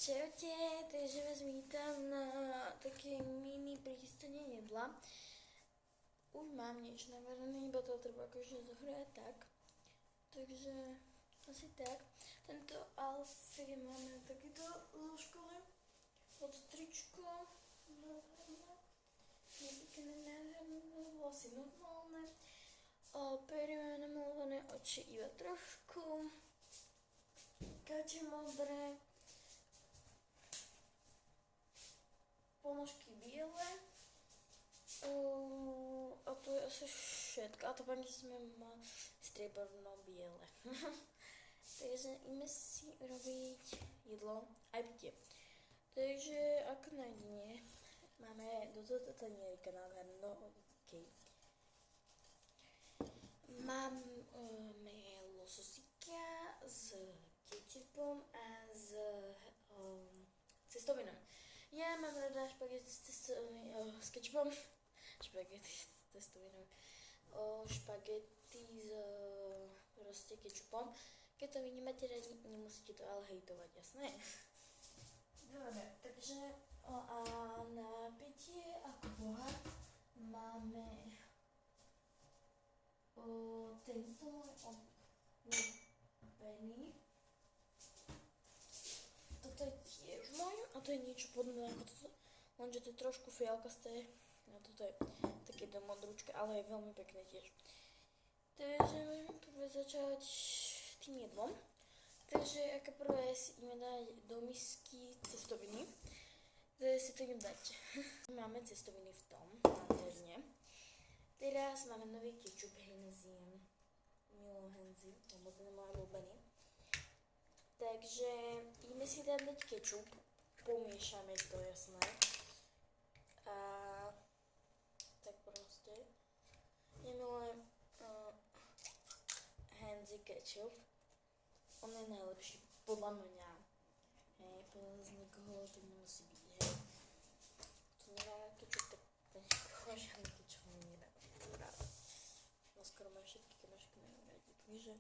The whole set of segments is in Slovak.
Čaute, takže vás vítam na také mini pristane jedla. Už mám niečo navarené, iba to treba akože zohrať tak. Takže asi tak. Tento outfit máme takéto zo školy. Od tričko, nádherné, vlasy normálne. Pery namalované, oči iba trošku. Gače modré. Ponožky biele. A to je asi všetko. A to pani sme mali strieborno-biele. Takže ideme si robiť jedlo aj pitie. Takže ako na dne máme do toho tanierka nádherno. Okay. Máme lososíka s ketchupom a s cestovinou. Ja mám rada špagety s ketchupom, špagety s cestovinou, špagety s proste ketchupom. Keď to vy nemáte radi, nemusíte to ale hejtovať, jasné? Dobre, takže a na pitie ako pohár máme tento môj obľúbený. Toto je tiež môj a to je niečo podobné ako toto, lenže to je trošku fialkasté a toto je také do modrúčka, ale je veľmi pekné tiež. Takže prvé začať tým jedlom. Takže ako prvé si ideme dať do misky cestoviny. Takže si to idem dať. Máme cestoviny v tom, nádherne. Teraz máme nový ketchup Heinzien. Milujem Heinzien, lebo ten je môj obľúbený. Takže ideme si dať ketchup, pomiešame to, jasné. A tak proste. Nemilujem Heinzien ketchup. On je najlepší, podľa mňa. Hej, podľa z nikoho to nemusí byť, hej. To nedá ketchup, tak nikoho žiadny ketchup nedá. No skoro má všetky kamošky majú radi, takže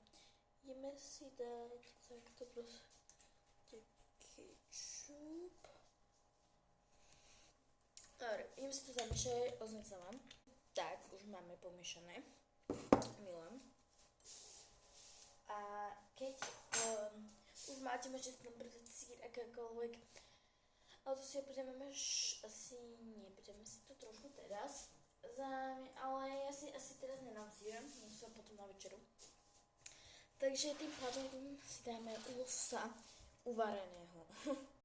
ideme si dať takto proste ketchup. Dobre, idem si to zamiešať, označávam. Tak, už máme pomiešané. Milujem. A keď už máte možnosť tam pridať sír akékoľvek, ale to si prideme asi neprideme si to trošku teraz, ale ja si asi teraz nedám sír, musím potom na večeru. Takže tým pádom si dáme losa uvareného.